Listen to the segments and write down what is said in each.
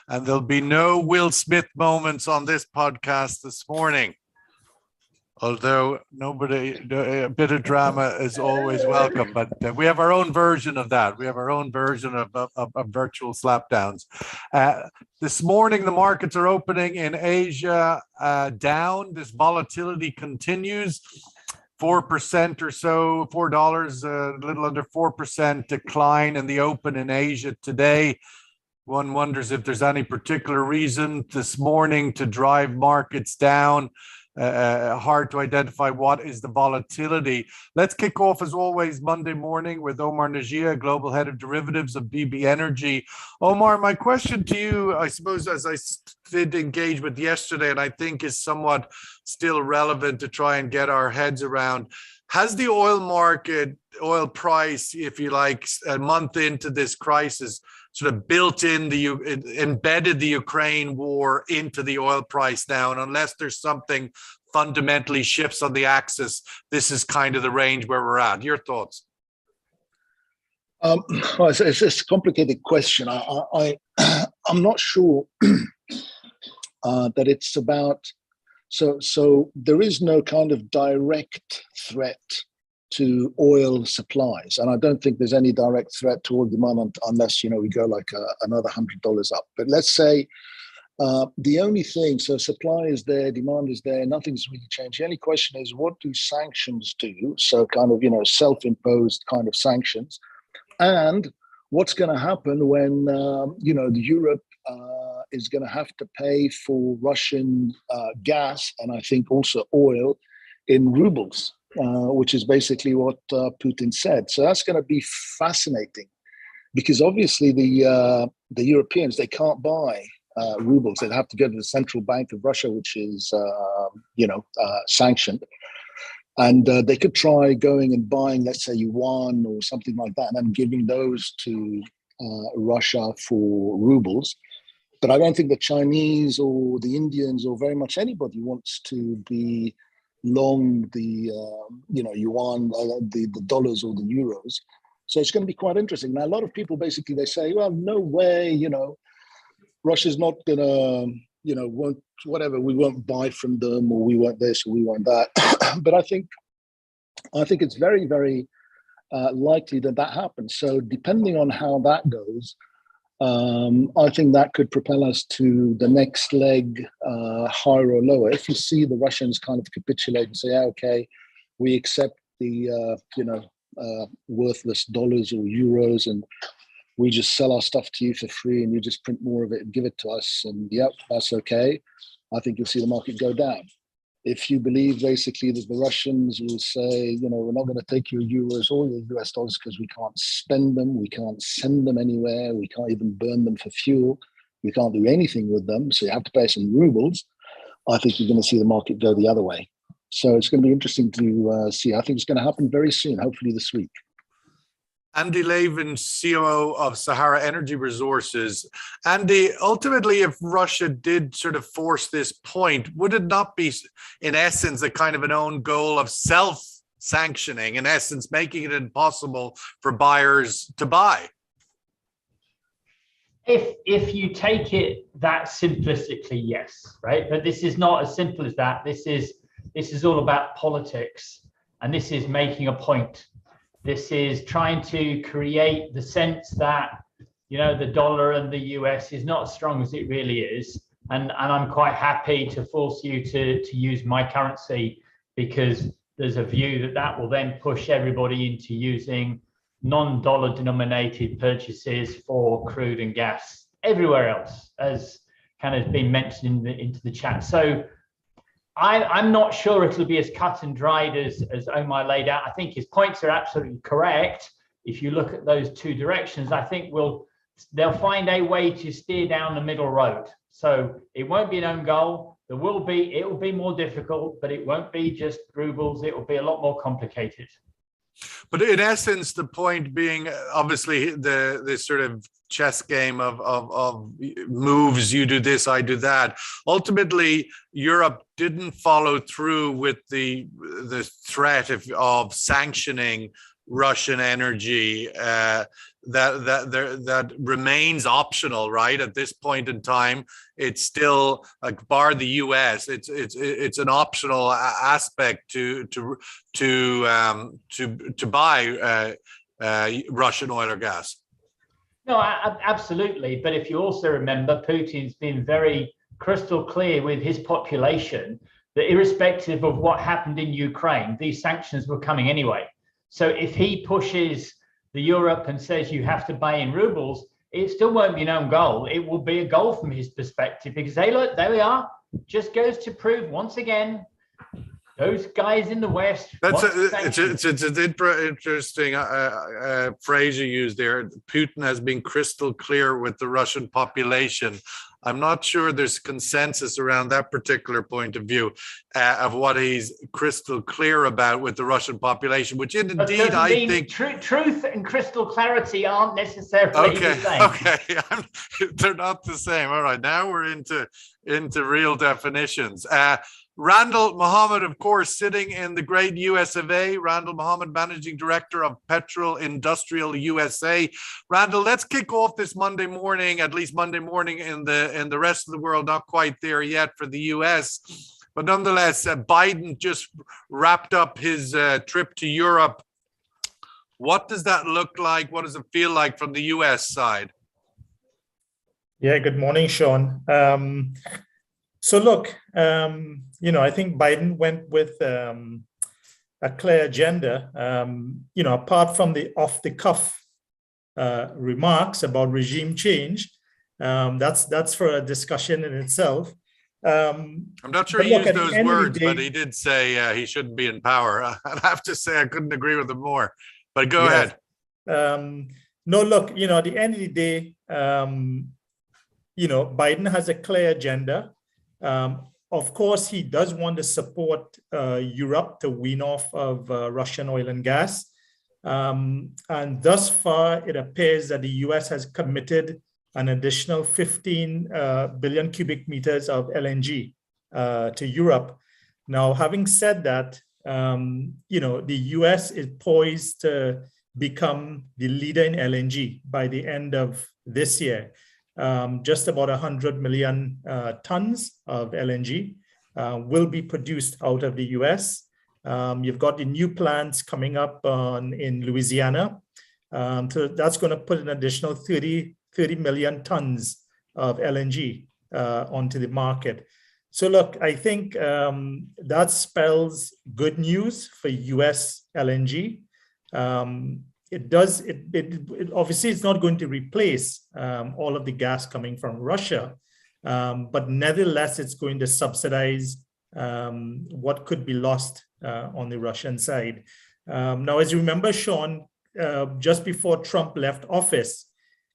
and there'll be no Will Smith moments on this podcast this morning. Although a bit of drama is always welcome, but we have our own version of that. We have our own version of virtual slapdowns. This morning, the markets are opening in Asia down. This volatility continues. 4% or so, $4, a little under 4% decline in the open in Asia today. One wonders if there's any particular reason this morning to drive markets down. Hard to identify what is the volatility. Let's kick off, as always, Monday morning with Omar Najia, Global Head of Derivatives of BB Energy. Omar, my question to you, I suppose, as I did engage with yesterday, and I think is somewhat still relevant to try and get our heads around, has the oil market, oil price, if you like, a month into this crisis, sort of embedded the Ukraine war into the oil price now, and unless there's something fundamentally shifts on the axis, this is kind of the range where we're at. Your thoughts? Well, it's a complicated question. I'm not sure that it's about. So there is no kind of direct threat to oil supplies, and I don't think there's any direct threat to oil demand unless we go like another $100 up. But let's say the only thing, so supply is there, demand is there, nothing's really changed. The only question is, what do sanctions do? So kind of self-imposed kind of sanctions, and what's going to happen when Europe is going to have to pay for Russian gas and I think also oil in rubles. Which is basically what Putin said. So that's going to be fascinating, because obviously the Europeans, they can't buy rubles. They'd have to go to the central bank of Russia, which is sanctioned, and they could try going and buying, let's say, yuan or something like that, and then giving those to Russia for rubles. But I don't think the Chinese or the Indians or very much anybody wants to be long the yuan, the dollars or the euros. So it's going to be quite interesting. Now, a lot of people basically, they say, well, no way, Russia's not gonna, won't, whatever, we won't buy from them, or we want this or we want that. But I think it's very, very likely that happens. So depending on how that goes, I think that could propel us to the next leg, higher or lower. If you see the Russians kind of capitulate and say, okay, we accept the worthless dollars or euros, and we just sell our stuff to you for free, and you just print more of it and give it to us, and yep, that's okay, I think you'll see the market go down. If you believe basically that the Russians will say, we're not going to take your euros or your US dollars because we can't spend them, we can't send them anywhere, we can't even burn them for fuel, we can't do anything with them, so you have to pay some rubles, I think you're going to see the market go the other way. So it's going to be interesting to see. I think it's going to happen very soon, hopefully this week. Andy Levin, COO of Sahara Energy Resources. Andy, ultimately, if Russia did sort of force this point, would it not be, in essence, a kind of an own goal of self-sanctioning, in essence, making it impossible for buyers to buy? If you take it that simplistically, yes, right? But this is not as simple as that. This is all about politics, and this is making a point. This is trying to create the sense that, the dollar and the US is not as strong as it really is. And I'm quite happy to force you to use my currency, because there's a view that will then push everybody into using non-dollar denominated purchases for crude and gas everywhere else, as kind of been mentioned into the chat. So I'm not sure it'll be as cut and dried as Omar laid out. I think his points are absolutely correct. If you look at those two directions, I think they'll find a way to steer down the middle road. So it won't be an own goal. It will be more difficult, but it won't be just rubles. It will be a lot more complicated. But in essence, the point being, obviously, the sort of chess game of moves, you do this, I do that. Ultimately, Europe didn't follow through with the threat of sanctioning Russian energy that remains optional, right? At this point in time, it's still, like, bar the U.S., it's an optional aspect to buy Russian oil or gas. No, absolutely. But if you also remember, Putin's been very crystal clear with his population that irrespective of what happened in Ukraine, these sanctions were coming anyway. So if he pushes the Europe and says you have to buy in rubles, it still won't be an own goal. It will be a goal from his perspective, because hey, look, there we are. Just goes to prove once again, those guys in the West. It's an interesting phrase you used there. Putin has been crystal clear with the Russian population. I'm not sure there's consensus around that particular point of view of what he's crystal clear about with the Russian population, which indeed I think truth and crystal clarity aren't necessarily the same. Okay, they're not the same. All right, now we're into real definitions. Randall Mohammed, of course, sitting in the great US of A. Randall Mohammed, Managing Director of Petrol Industrial USA. Randall, let's kick off this Monday morning, at least Monday morning in the rest of the world, not quite there yet for the US. But nonetheless, Biden just wrapped up his trip to Europe. What does that look like? What does it feel like from the US side? Yeah, good morning, Sean. So look, I think Biden went with a clear agenda. Apart from the off-the-cuff remarks about regime change, that's for a discussion in itself. I'm not sure he used those words, but he did say he shouldn't be in power. I'd have to say I couldn't agree with him more. But go ahead. No, look, at the end of the day, Biden has a clear agenda. Of course, he does want to support Europe to wean off of Russian oil and gas. And thus far, it appears that the US has committed an additional 15 billion cubic meters of LNG to Europe. Now, having said that, the US is poised to become the leader in LNG by the end of this year. Just about 100 million tons of LNG will be produced out of the US. You've got the new plants coming up in Louisiana. So that's going to put an additional 30 million tons of LNG onto the market. So look, I think that spells good news for US LNG. It obviously it's not going to replace all of the gas coming from Russia, but nevertheless, it's going to subsidize what could be lost on the Russian side. Now, as you remember, Sean, just before Trump left office,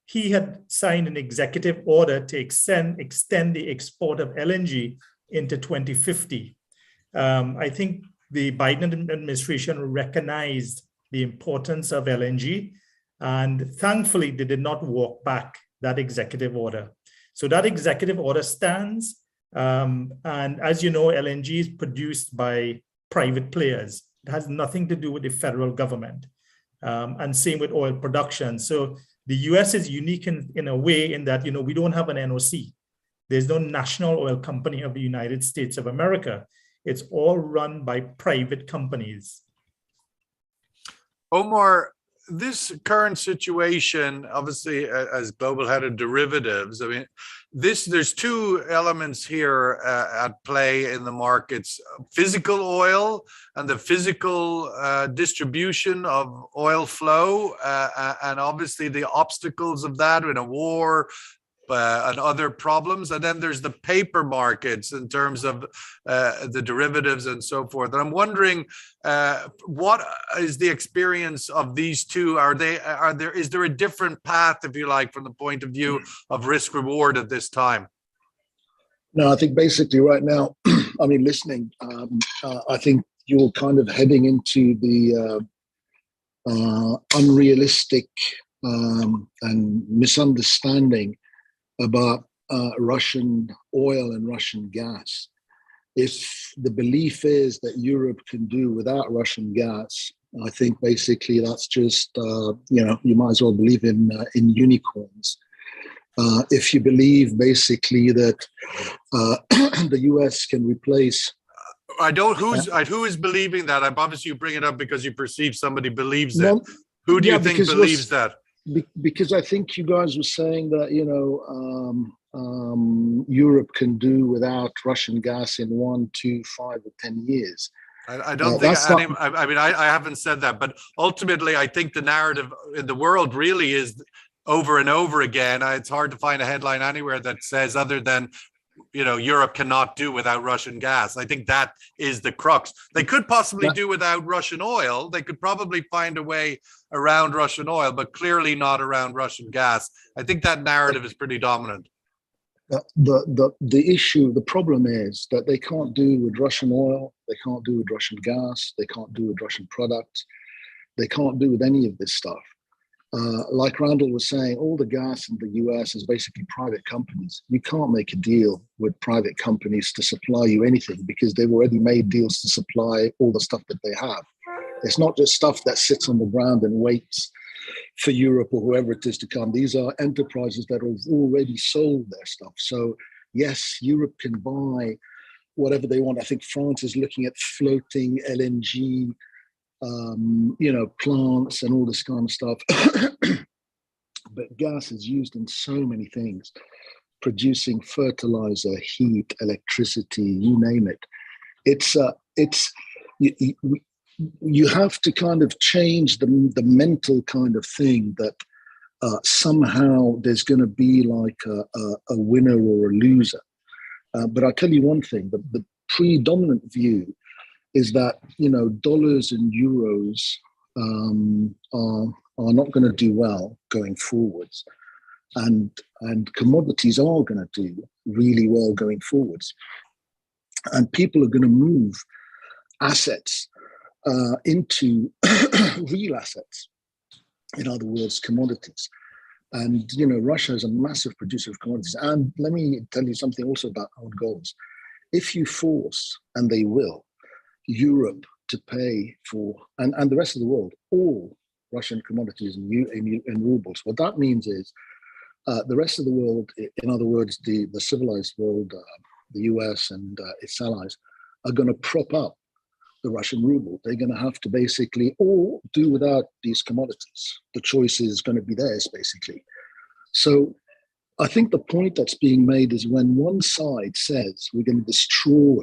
he had signed an executive order to extend the export of LNG into 2050. I think the Biden administration recognized the importance of LNG, and thankfully they did not walk back that executive order. So that executive order stands, and as you know, LNG is produced by private players. It has nothing to do with the federal government, and same with oil production. So the US is unique in a way in that, we don't have an NOC. There's no National Oil Company of the United States of America. It's all run by private companies. Omar, this current situation, obviously, as global head of derivatives, I mean, there's two elements here at play in the markets: physical oil and the physical distribution of oil flow, and obviously the obstacles of that in a war. And other problems, and then there's the paper markets in terms of the derivatives and so forth. And I'm wondering, what is the experience of these two? Is there a different path, if you like, from the point of view of risk reward at this time? No, I think basically right now, listening, I think you're kind of heading into the unrealistic and misunderstanding about Russian oil and Russian gas. If the belief is that Europe can do without Russian gas, I think basically that's just, you might as well believe in unicorns. If you believe basically that the US can replace. Who is believing that? I'm obviously you bring it up because you perceive somebody believes it. No, Who do you think believes that? Because I think you guys were saying that, Europe can do without Russian gas in 1, 2, 5, or 10 years. I don't think I haven't said that, but ultimately I think the narrative in the world really is over and over again. It's hard to find a headline anywhere that says other than, Europe cannot do without Russian gas. I think that is the crux. They could possibly do without Russian oil. They could probably find a way around Russian oil, but clearly not around Russian gas. I think that narrative is pretty dominant. The issue, the problem is that they can't do with Russian oil, they can't do with Russian gas, they can't do with Russian products, they can't do with any of this stuff. Like Randall was saying, all the gas in the US is basically private companies. You can't make a deal with private companies to supply you anything because they've already made deals to supply all the stuff that they have. It's not just stuff that sits on the ground and waits for Europe or whoever it is to come. These are enterprises that have already sold their stuff. So yes, Europe can buy whatever they want. I think France is looking at floating LNG, plants and all this kind of stuff. But gas is used in so many things, producing fertilizer, heat, electricity, you name it. You have to kind of change the mental kind of thing that somehow there's going to be like a winner or a loser. But I'll tell you one thing, the predominant view is that, dollars and euros are not going to do well going forwards. And commodities are going to do really well going forwards. And people are going to move assets into real assets, in other words, commodities. And, Russia is a massive producer of commodities. And let me tell you something also about own goals. If you force, and they will, Europe to pay for, and the rest of the world, all Russian commodities in rubles, what that means is the rest of the world, in other words, the civilized world, the US and its allies, are going to prop up the Russian ruble. They're going to have to basically all do without these commodities. The choice is going to be theirs, basically. So I think the point that's being made is when one side says we're going to destroy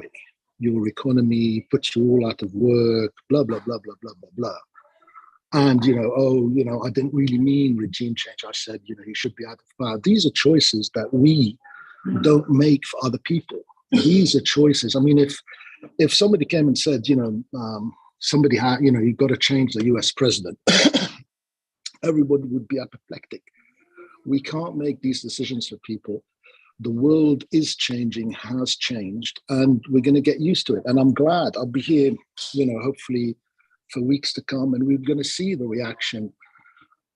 your economy, put you all out of work, blah, blah, blah, blah, blah, blah, blah. And, I didn't really mean regime change. I said, you should be out of power. These are choices that we don't make for other people. These are choices. I mean, if somebody came and said, somebody had, you've got to change the US president, everybody would be apoplectic. We can't make these decisions for people. The world is changing, has changed, and we're going to get used to it. And I'm glad I'll be here, hopefully for weeks to come, and we're going to see the reaction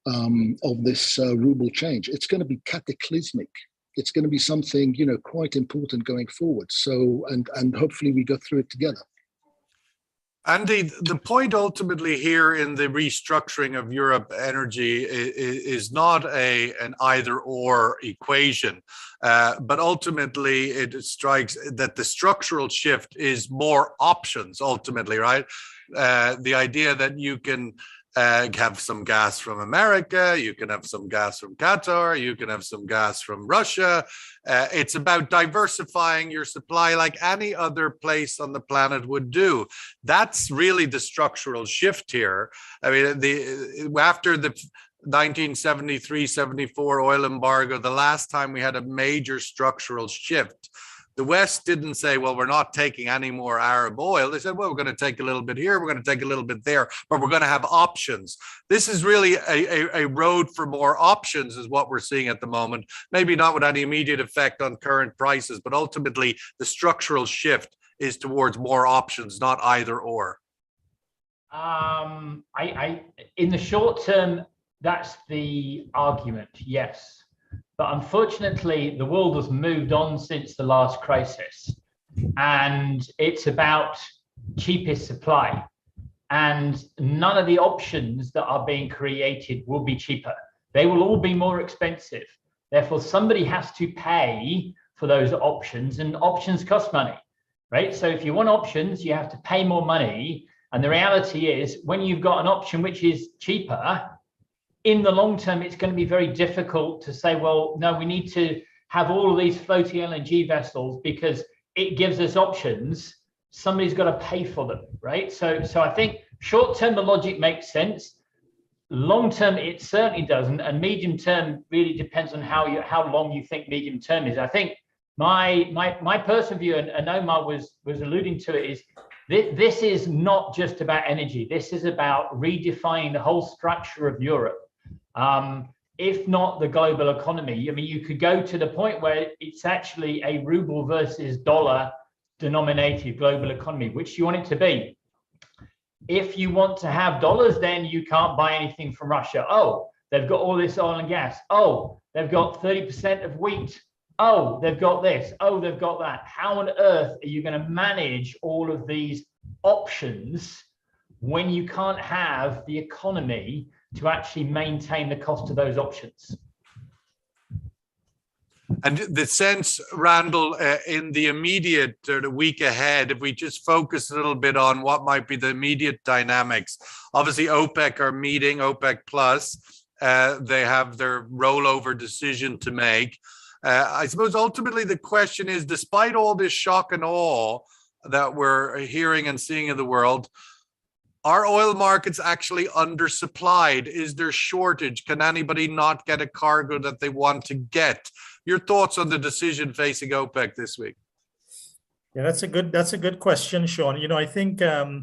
of this ruble change. It's going to be cataclysmic. It's going to be something, quite important going forward. So, and hopefully we go through it together. Andy, the point ultimately here in the restructuring of Europe energy is not an either or equation, but ultimately it strikes that the structural shift is more options ultimately, right? The idea that you can have some gas from America, you can have some gas from Qatar, you can have some gas from Russia. It's about diversifying your supply like any other place on the planet would do. That's really the structural shift here. I mean, after the 1973-74 oil embargo, the last time we had a major structural shift, the West didn't say, well, we're not taking any more Arab oil. They said, well, we're going to take a little bit here, we're going to take a little bit there, but we're going to have options. This is really a road for more options is what we're seeing at the moment. Maybe not with any immediate effect on current prices, but ultimately the structural shift is towards more options, not either or. In the short term, that's the argument, yes. But unfortunately, the world has moved on since the last crisis, and it's about cheapest supply. and none of the options that are being created will be cheaper. They will all be more expensive. Therefore, somebody has to pay for those options, and options cost money, right? So if you want options, you have to pay more money. And the reality is, when you've got an option which is cheaper, in the long term, it's going to be very difficult to say, well, no, we need to have all of these floating LNG vessels because it gives us options. Somebody's got to pay for them, right? So I think short term, the logic makes sense. Long term, it certainly doesn't. And medium term really depends on how long you think medium term is. I think my personal view, and Omar was alluding to it, is this is not just about energy. This is about redefining the whole structure of Europe. If not the global economy. I mean, you could go to the point where it's actually a ruble versus dollar denominated global economy. Which you want it to be. If you want to have dollars, then you can't buy anything from Russia. Oh, they've got all this oil and gas. Oh, they've got 30% of wheat. Oh, they've got this. Oh, they've got that. How on earth are you going to manage all of these options when you can't have the economy to actually maintain the cost of those options? And the sense, Randall, in the immediate or the week ahead, if we just focus a little bit on what might be the immediate dynamics, obviously OPEC are meeting, OPEC plus, they have their rollover decision to make. I suppose ultimately the question is, despite all this shock and awe that we're hearing and seeing in the world, are oil markets actually undersupplied? Is there shortage? Can anybody not get a cargo that they want to get? Your thoughts on the decision facing OPEC this week? Yeah, that's a good question, Sean. You know, I think I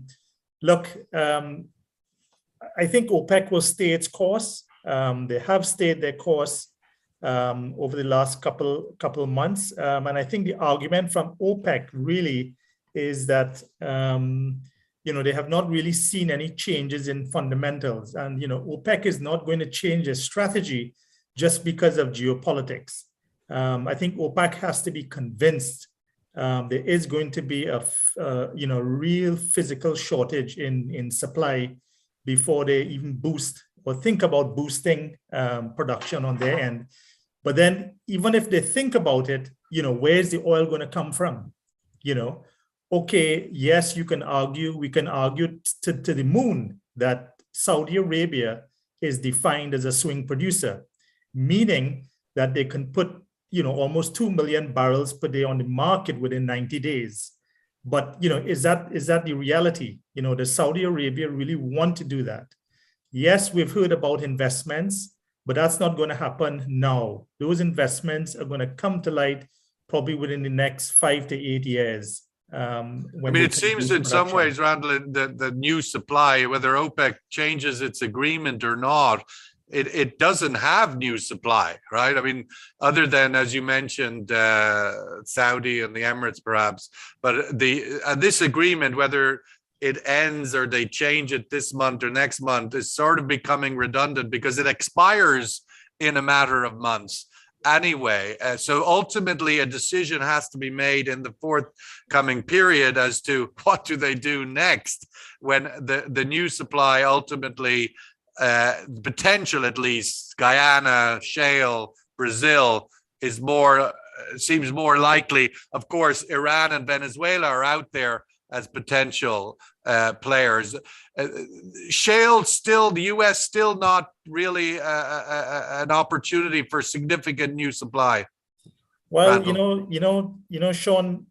think OPEC will stay its course. They have stayed their course over the last couple of months, and I think the argument from OPEC really is that they have not really seen any changes in fundamentals, and OPEC is not going to change their strategy just because of geopolitics. I think OPEC has to be convinced there is going to be a real physical shortage in supply before they even boost or think about boosting production on their end. But then even if they think about it, where's the oil going to come from? Okay, yes, we can argue to the moon that Saudi Arabia is defined as a swing producer, meaning that they can put almost 2 million barrels per day on the market within 90 days. But is that the reality? Does Saudi Arabia really want to do that? Yes, we've heard about investments, but that's not going to happen now. Those investments are going to come to light probably within the next 5 to 8 years. It seems in some ways, Randall, the new supply, whether OPEC changes its agreement or not, it doesn't have new supply, right? I mean, other than, as you mentioned, Saudi and the Emirates, perhaps. But this agreement, whether it ends or they change it this month or next month, is sort of becoming redundant because it expires in a matter of months anyway. So ultimately, a decision has to be made in the forthcoming period as to what do they do next when the new supply ultimately, potential at least, Guyana, shale, Brazil seems more likely. Of course, Iran and Venezuela are out there as potential players. Shale still, the US still not really an opportunity for significant new supply. Well, Randall. Sean,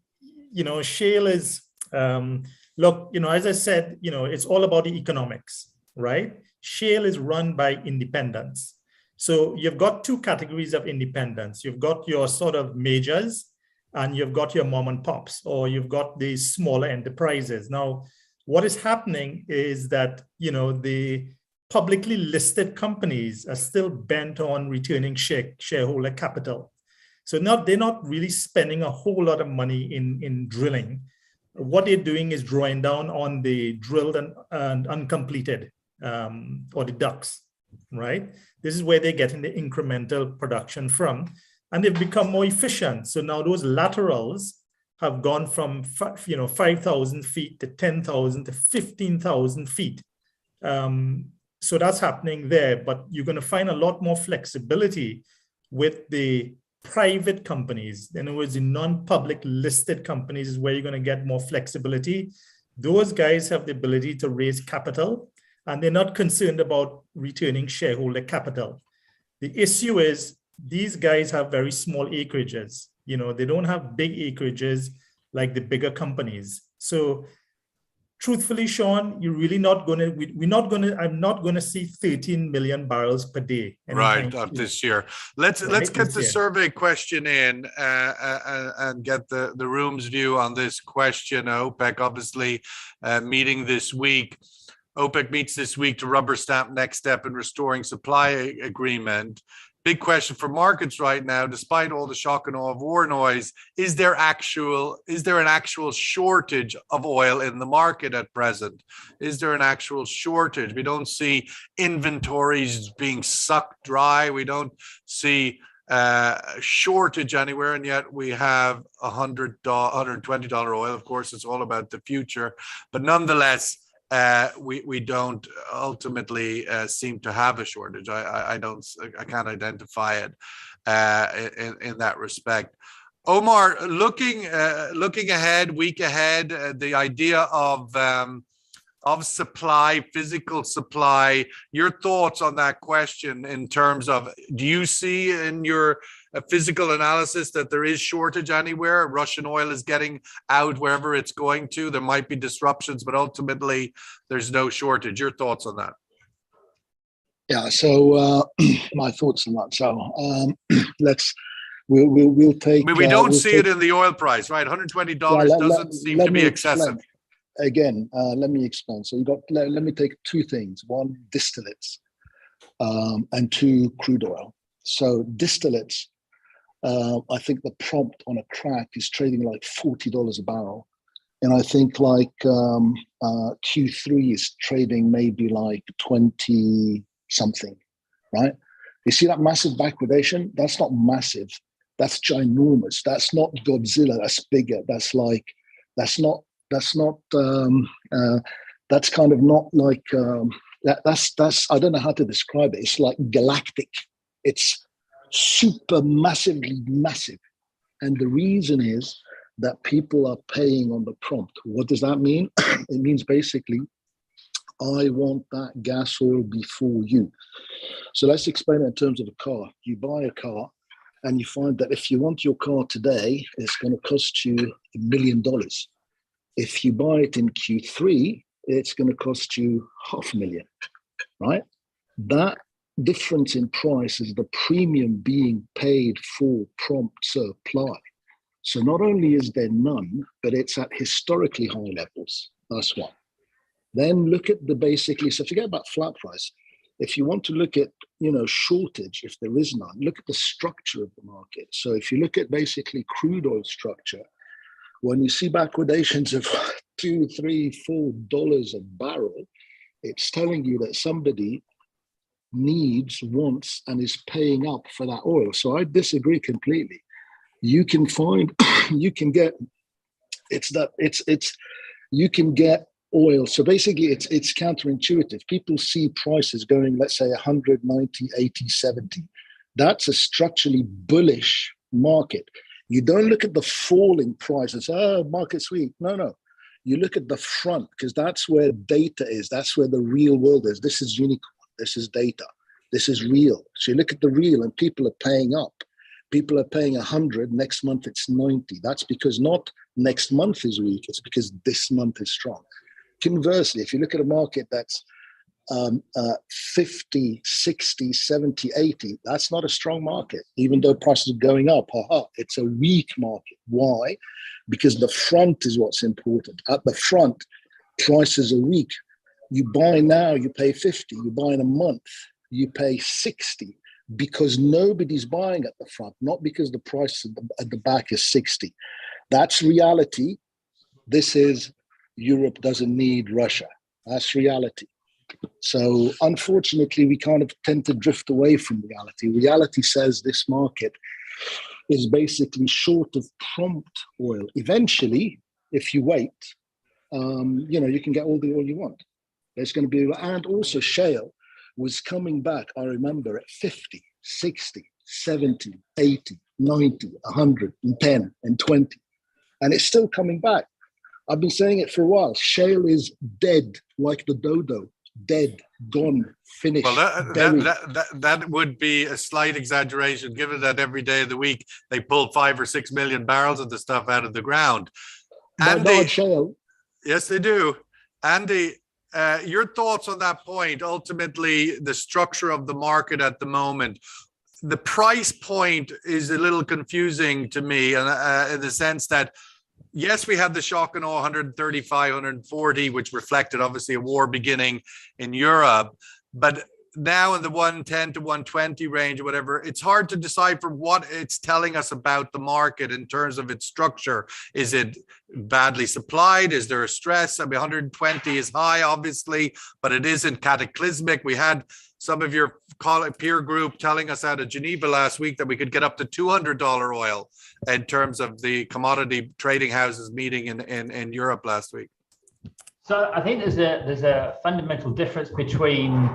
shale is, as I said, it's all about the economics, right? Shale is run by independents. So you've got two categories of independents. You've got your sort of majors, and you've got your mom and pops, or you've got these smaller enterprises. Now, what is happening is that, the publicly listed companies are still bent on returning shareholder capital. So they're not really spending a whole lot of money in drilling. What they're doing is drawing down on the drilled and uncompleted, or the DUCs, right? This is where they're getting the incremental production from. And they've become more efficient. So now those laterals have gone from 5,000 feet to 10,000 to 15,000 feet. So that's happening there, but you're going to find a lot more flexibility with the private companies. In other words, the non-public listed companies is where you're going to get more flexibility. Those guys have the ability to raise capital, and they're not concerned about returning shareholder capital. The issue is these guys have very small acreages. They don't have big acreages like the bigger companies. So truthfully, Sean, you're really not going to, I'm not going to see 13 million barrels per day. Right, up this year. Let's get the survey question in and get the room's view on this question. OPEC obviously meeting this week. OPEC meets this week to rubber stamp next step in restoring supply agreement. Big question for markets right now, despite all the shock and awe of war noise, is there an actual shortage of oil in the market at present? Is there an actual shortage? We don't see inventories being sucked dry. We don't see shortage anywhere, and yet we have $120 oil. Of course, it's all about the future, but nonetheless, we don't ultimately seem to have a shortage. I can't identify it in that respect. Omar, looking ahead, week ahead, the idea of supply, physical supply, your thoughts on that question in terms of, do you see in your physical analysis that there is shortage anywhere? Russian oil is getting out wherever it's going to. There might be disruptions, but ultimately there's no shortage. Your thoughts on that? Yeah, so my thoughts on that. So we'll take. I mean, we don't see it in the oil price, right? $120 doesn't seem to be excessive. Again, let me explain. So let me take two things: one, distillates, and two, crude oil. So distillates, I think the prompt on a crack is trading like $40 a barrel, and I think like Q3 is trading maybe like 20 something, right? You see that massive backwardation? That's not massive. That's ginormous. That's not Godzilla. That's bigger. That's kind of not like that's I don't know how to describe it. It's like galactic. It's super massively massive, and the reason is that people are paying on the prompt. What does that mean? It means basically, I want that gas oil before you. So let's explain it in terms of a car. You buy a car, and you find that if you want your car today, it's going to cost you $1 million. If you buy it in Q3, it's going to cost you $500,000, right? That difference in price is the premium being paid for prompt supply. So not only is there none, but it's at historically high levels. That's one. Then look at so forget about flat price. If you want to look at, shortage, if there is none, look at the structure of the market. So if you look at basically crude oil structure, when you see backwardations of $2, $3, $4 a barrel, it's telling you that somebody needs, wants, and is paying up for that oil. So I disagree completely. You can get oil. So basically it's counterintuitive. People see prices going, let's say 190, 80, 70. That's a structurally bullish market. You don't look at the falling prices. Oh, market's weak. No. You look at the front, because that's where data is. That's where the real world is. This is unicorn. This is data. This is real. So you look at the real, and people are paying up. People are paying 100. Next month it's 90. That's because not next month is weak. It's because this month is strong. Conversely, if you look at a market that's 50, 60, 70, 80, that's not a strong market, even though prices are going up. It's a weak market. Why? Because the front is what's important. At the front, prices are weak. You buy now, you pay 50. You buy in a month, you pay 60, because nobody's buying at the front, not because the price at the back is 60. That's reality. This is Europe doesn't need Russia. That's reality. So unfortunately, we kind of tend to drift away from reality. Reality says this market is basically short of prompt oil. Eventually, if you wait, you can get all the oil you want. There's going to be, and also shale was coming back, I remember, at 50, 60, 70, 80, 90, 110, and 20. And it's still coming back. I've been saying it for a while. Shale is dead, like the dodo. Dead, gone, finished. Well, that would be a slight exaggeration, given that every day of the week they pull 5 or 6 million barrels of the stuff out of the ground. Andy, shale. Yes, they do. Andy, your thoughts on that point? Ultimately, the structure of the market at the moment, the price point is a little confusing to me, in the sense that, yes, we had the shock in 135, 140, which reflected obviously a war beginning in Europe. But now in the 110 to 120 range or whatever, it's hard to decipher what it's telling us about the market in terms of its structure. Is it badly supplied? Is there a stress? I mean, 120 is high, obviously, but it isn't cataclysmic. We had some of your peer group telling us out of Geneva last week that we could get up to $200 oil in terms of the commodity trading houses meeting in Europe last week. So I think there's a fundamental difference between,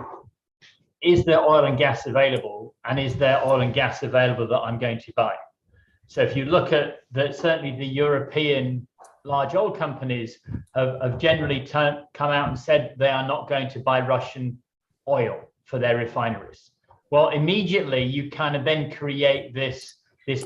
is there oil and gas available, and is there oil and gas available that I'm going to buy? So if you look at certainly the European large oil companies have generally come out and said they are not going to buy Russian oil for their refineries. Well, immediately you kind of then create this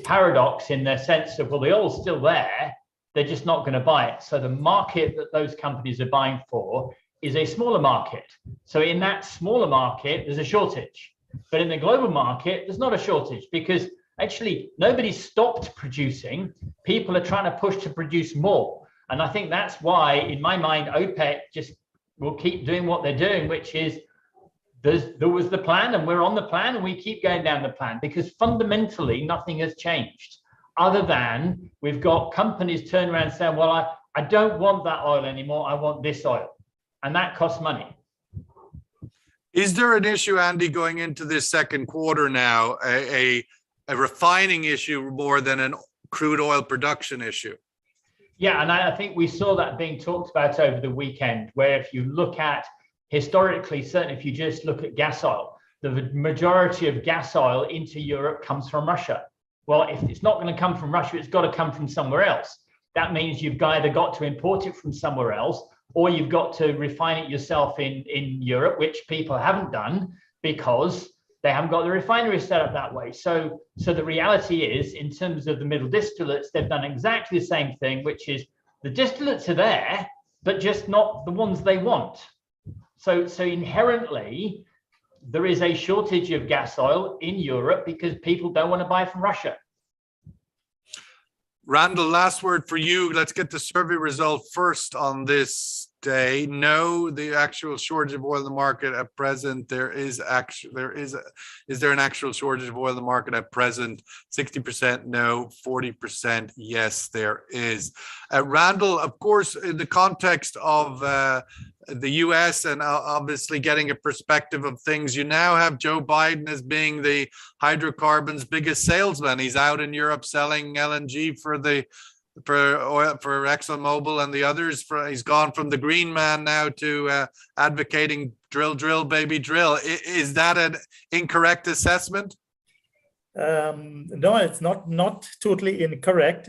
paradox in the sense of, well, the oil's still there, they're just not going to buy it. So the market that those companies are buying for is a smaller market. So in that smaller market, there's a shortage. But in the global market, there's not a shortage, because actually nobody's stopped producing. People are trying to push to produce more. And I think that's why, in my mind, OPEC just will keep doing what they're doing, which is there was the plan and we're on the plan and we keep going down the plan, because fundamentally nothing has changed, other than we've got companies turn around saying, well, I don't want that oil anymore, I want this oil. And that costs money. Is there an issue, Andy, going into this second quarter now, a refining issue more than a crude oil production issue? Yeah, and I think we saw that being talked about over the weekend, where if you look at historically, certainly if you just look at gas oil, the majority of gas oil into Europe comes from Russia. Well, if it's not going to come from Russia, it's got to come from somewhere else. That means you've either got to import it from somewhere else, or you've got to refine it yourself in Europe, which people haven't done because they haven't got the refinery set up that way. So the reality is, in terms of the middle distillates, they've done exactly the same thing, which is the distillates are there, but just not the ones they want. So inherently, there is a shortage of gas oil in Europe because people don't want to buy from Russia. Randall, last word for you. Let's get the survey result first on this day. No, the actual shortage of oil in the market at present. Is there an actual shortage of oil in the market at present? 60% no, 40% yes, there is. Randall, of course, in the context of the US and obviously getting a perspective of things, you now have Joe Biden as being the hydrocarbons biggest salesman. He's out in Europe selling LNG for ExxonMobil and the others. He's gone from the green man now to advocating drill, baby, drill. Is that an incorrect assessment? No, it's not totally incorrect.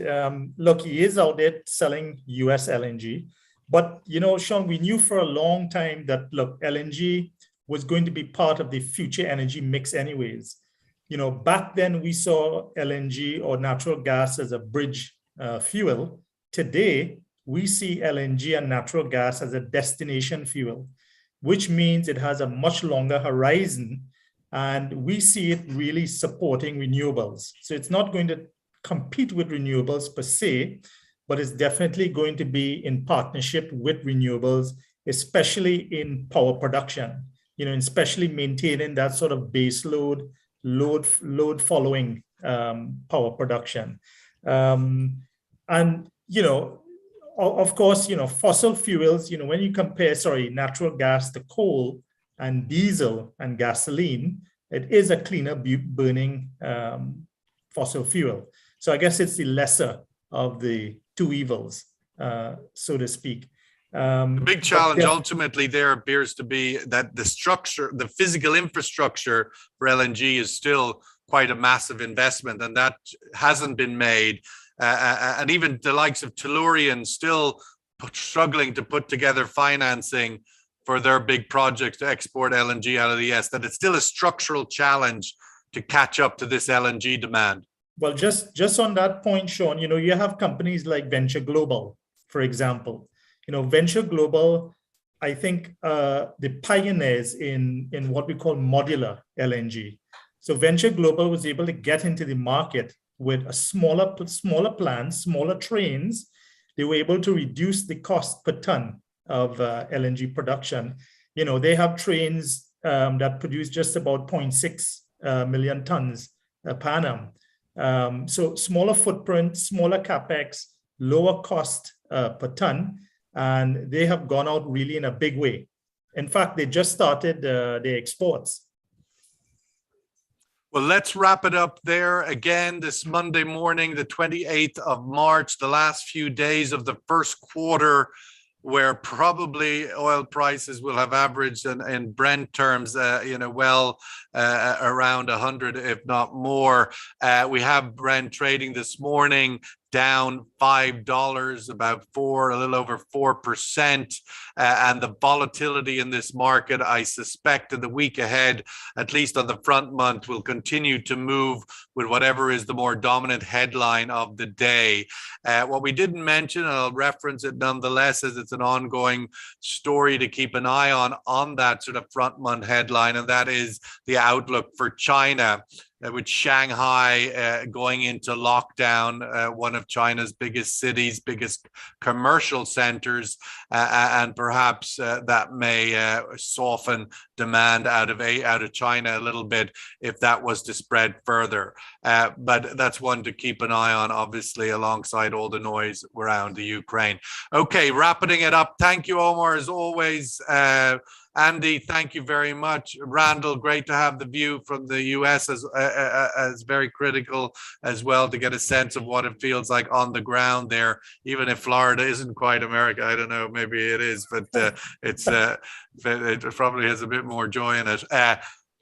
Look, he is out there selling US LNG. But, Sean, we knew for a long time that, look, LNG was going to be part of the future energy mix anyways. Back then we saw LNG or natural gas as a bridge fuel. Today, we see LNG and natural gas as a destination fuel, which means it has a much longer horizon, and we see it really supporting renewables. So it's not going to compete with renewables per se, but it's definitely going to be in partnership with renewables, especially in power production, especially maintaining that sort of base load following power production. And, of course, fossil fuels, when you compare, natural gas to coal and diesel and gasoline, it is a cleaner burning fossil fuel. So I guess it's the lesser of the two evils, so to speak. The big challenge ultimately there appears to be that the structure, the physical infrastructure for LNG is still quite a massive investment, and that hasn't been made. And even the likes of Tellurian still struggling to put together financing for their big projects to export LNG out of the ES, that it's still a structural challenge to catch up to this LNG demand. Well, just on that point, Sean, you have companies like Venture Global, for example. Venture Global, I think the pioneers in what we call modular LNG. So Venture Global was able to get into the market with a smaller plants, smaller trains. They were able to reduce the cost per ton of LNG production. They have trains that produce just about 0.6 million tons per annum. So smaller footprint, smaller capex, lower cost per ton. And they have gone out really in a big way. In fact, they just started their exports. Well, let's wrap it up there. Again, this Monday morning, the 28th of March, the last few days of the first quarter, where probably oil prices will have averaged in Brent terms, around 100, if not more. We have Brent trading this morning down $5, about a little over 4%. And the volatility in this market, I suspect in the week ahead, at least on the front month, will continue to move with whatever is the more dominant headline of the day. What we didn't mention, and I'll reference it nonetheless, as it's an ongoing story to keep an eye on that sort of front month headline, and that is the outlook for China. With Shanghai going into lockdown, one of China's biggest cities, biggest commercial centers, and perhaps that may soften demand out of China a little bit if that was to spread further. But that's one to keep an eye on, obviously, alongside all the noise around the Ukraine. Okay, wrapping it up. Thank you, Omar, as always. Andy, thank you very much. Randall, great to have the view from the US as very critical as well, to get a sense of what it feels like on the ground there, even if Florida isn't quite America. I don't know, maybe it is, but it probably has a bit more joy in it.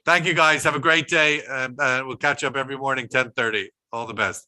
Thank you, guys. Have a great day. We'll catch up every morning, 10:30. All the best.